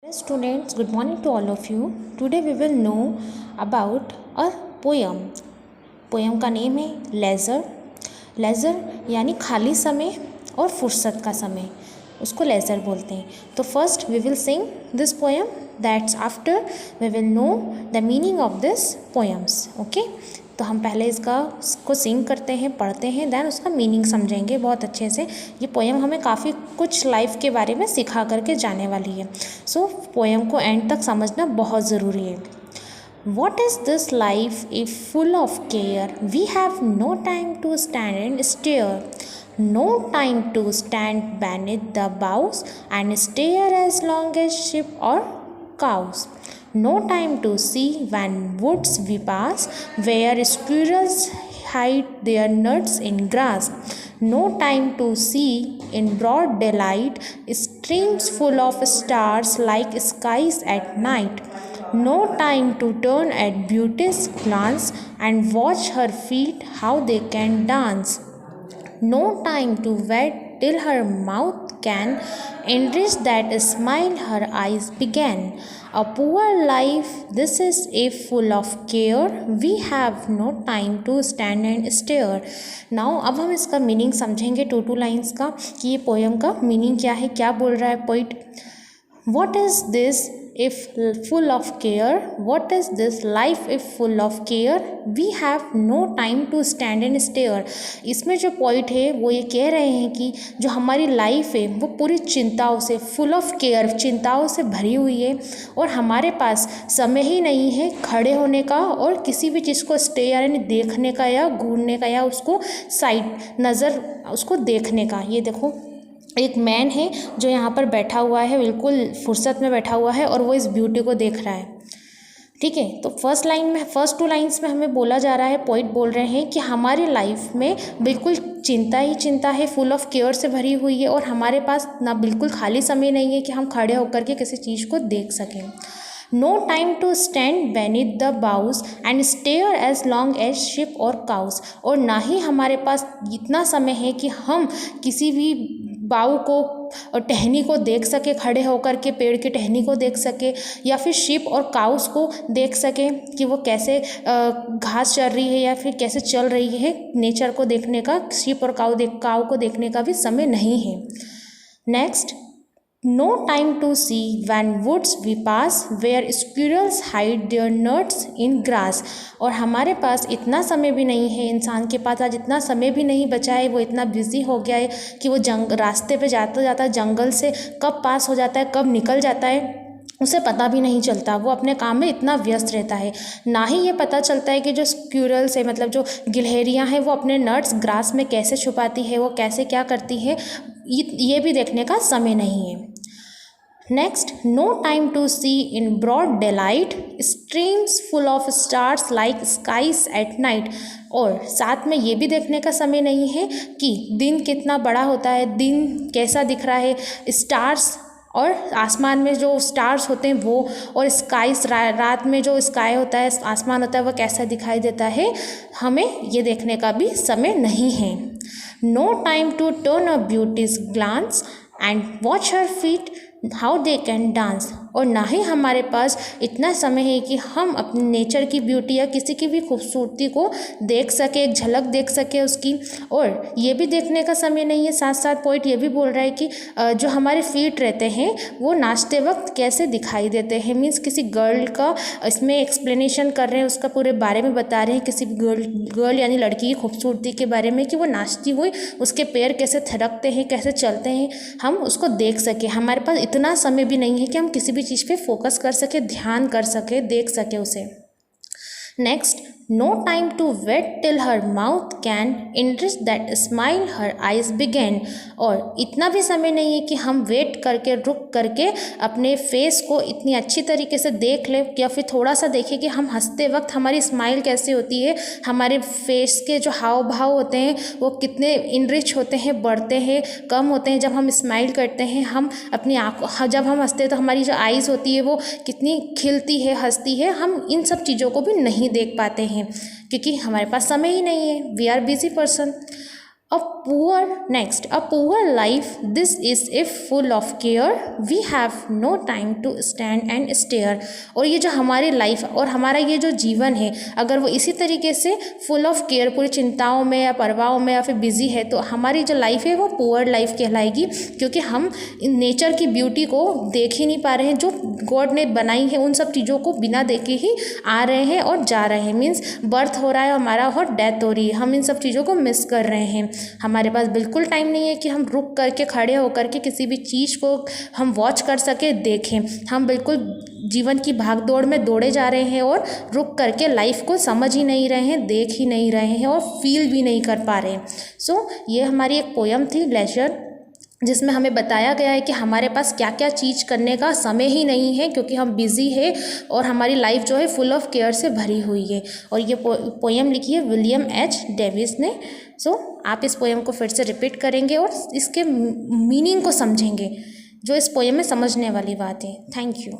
Hello students, good morning to all of you. Today we will know about a poem. Poem का name है laser. Laser यानी खाली समय और फुर्सत का समय, उसको लेज़र बोलते हैं. तो first we will sing this poem, that's after we will know the meaning of this poems. Okay, तो हम पहले इसको सिंग करते हैं, पढ़ते हैं, देन उसका मीनिंग समझेंगे बहुत अच्छे से. ये पोएम हमें काफ़ी कुछ लाइफ के बारे में सिखा करके जाने वाली है. सो पोएम को एंड तक समझना बहुत ज़रूरी है. What is this life if full of care? We have no time to stand and stare. No time to stand beneath the boughs and stare as long as sheep or cows. No time to see when woods we pass, where squirrels hide their nuts in grass. No time to see in broad daylight streams full of stars like skies at night. No time to turn at beauty's glance and watch her feet how they can dance. No time to wait till her mouth can enrich that smile her eyes began. A poor life this is if full of care, we have no time to stand and stare. Now अब हम इसका meaning समझेंगे two lines का, कि ये poem का meaning क्या है, क्या बोल रहा है poet. What is this if full of care? What is this life if full of care? We have no time to stand and stare. इसमें जो पॉइंट है वो ये कह रहे हैं कि जो हमारी लाइफ है वो पूरी चिंताओं से, फुल ऑफ केयर, चिंताओं से भरी हुई है, और हमारे पास समय ही नहीं है खड़े होने का और किसी भी चीज़ को स्टेयर यानी देखने का या घूरने का या उसको साइड नज़र उसको देखने का. ये देखो एक मैन है जो यहाँ पर बैठा हुआ है, बिल्कुल फुर्सत में बैठा हुआ है और वो इस ब्यूटी को देख रहा है. ठीक है, तो फर्स्ट टू लाइन्स में हमें बोला जा रहा है, पोइट बोल रहे हैं कि हमारी लाइफ में बिल्कुल चिंता ही चिंता है, फुल ऑफ केयर से भरी हुई है, और हमारे पास ना बिल्कुल खाली समय नहीं है कि हम खड़े होकर के किसी चीज़ को देख सकें. No time to stand beneath the boughs and stare as long as sheep or cows. और ना ही हमारे पास इतना समय है कि हम किसी भी बाऊ को और टहनी को देख सके, खड़े होकर के पेड़ की टहनी को देख सके, या फिर शीप और काउस को देख सके कि वो कैसे घास चर रही है या फिर कैसे चल रही है. नेचर को देखने का, शीप और काऊ को देखने का भी समय नहीं है. Next, no time to see when woods we pass, where squirrels hide their nuts in grass. और हमारे पास इतना समय भी नहीं है, इंसान के पास आज इतना समय भी नहीं बचा है, वो इतना बिजी हो गया है कि वो रास्ते पे जाता जाता जंगल से कब पास हो जाता है, कब निकल जाता है, उसे पता भी नहीं चलता. वो अपने काम में इतना व्यस्त रहता है. ना ही ये पता चलता है कि जो स्क्यूरल्स है, मतलब जो गिलहरियाँ हैं, वो अपने नट्स ग्रास में कैसे छुपाती है, वो कैसे क्या करती है, ये भी देखने का समय नहीं है. Next, no time to see in broad daylight streams full of stars like skies at night. और साथ में ये भी देखने का समय नहीं है कि दिन कितना बड़ा होता है, दिन कैसा दिख रहा है, स्टार्स और आसमान में जो स्टार्स होते हैं वो, और स्काइस रात में जो स्काई होता है, आसमान होता है, वो कैसा दिखाई देता है, हमें ये देखने का भी समय नहीं है. No time to turn a beauty's glance and watch her feet how they can dance. और ना ही हमारे पास इतना समय है कि हम अपने नेचर की ब्यूटी या किसी की भी खूबसूरती को देख सके, एक झलक देख सके उसकी, और ये भी देखने का समय नहीं है. साथ साथ पॉइंट ये भी बोल रहा है कि जो हमारे फीट रहते हैं वो नाचते वक्त कैसे दिखाई देते हैं. मीन्स किसी गर्ल का इसमें एक्सप्लेनेशन कर रहे हैं, उसका पूरे बारे में बता रहे हैं, किसी गर्ल यानी लड़की की खूबसूरती के बारे में, कि वो नाचती हुई उसके पैर कैसे थिरकते हैं, कैसे चलते हैं, हम उसको देख सके. हमारे पास इतना समय भी नहीं है कि हम किसी भी चीज़ पे फोकस कर सके, ध्यान कर सके, देख सके उसे. Next, no time to wait till her mouth can enrich that smile her eyes began. और इतना भी समय नहीं है कि हम वेट करके, रुक करके अपने फेस को इतनी अच्छी तरीके से देख लें, या फिर थोड़ा सा देखें कि हम हंसते वक्त हमारी स्माइल कैसे होती है, हमारे फेस के जो हाव भाव होते हैं वो कितने इनरिच होते हैं, बढ़ते हैं, कम होते हैं जब हम स्माइल करते हैं. हम अपनी आँखों, जब हम हंसते हैं तो हमारी जो आइज़ होती है वो कितनी खिलती है, हंसती है, हम इन सब चीज़ों को भी नहीं देख पाते हैं क्योंकि हमारे पास समय ही नहीं है. We are busy person. A poor life, this is if full of care, we have no time to stand and stare। और ये जो हमारी लाइफ और हमारा ये जो जीवन है, अगर वो इसी तरीके से फुल ऑफ केयर, पूरी चिंताओं में या परवाहों में या फिर बिजी है, तो हमारी जो लाइफ है वो पुअर लाइफ कहलाएगी, क्योंकि हम नेचर की ब्यूटी को देख ही नहीं पा रहे हैं, जो गॉड ने बनाई है उन सब चीज़ों को बिना देखे ही आ रहे हैं और जा रहे हैं। मीन्स बर्थ हो रहा है हमारा और डेथ हो रही है, हम इन सब चीज़ों को मिस कर रहे हैं। हमारे पास बिल्कुल टाइम नहीं है कि हम रुक करके खड़े होकर के किसी भी चीज़ को हम वॉच कर सके, देखें। हम बिल्कुल जीवन की भाग दौड़ में दौड़े जा रहे हैं और रुक करके लाइफ को समझ ही नहीं रहे हैं, देख ही नहीं रहे हैं और फील भी नहीं कर पा रहे हैं। सो ये हमारी एक पोयम थी लेजर, जिसमें हमें बताया गया है कि हमारे पास क्या क्या चीज़ करने का समय ही नहीं है, क्योंकि हम बिज़ी है और हमारी लाइफ जो है फुल ऑफ केयर से भरी हुई है। और ये पोयम लिखी है विलियम एच डेविस ने। सो आप इस पोयम को फिर से रिपीट करेंगे और इसके मीनिंग को समझेंगे, जो इस पोयम में समझने वाली बात है। Thank you.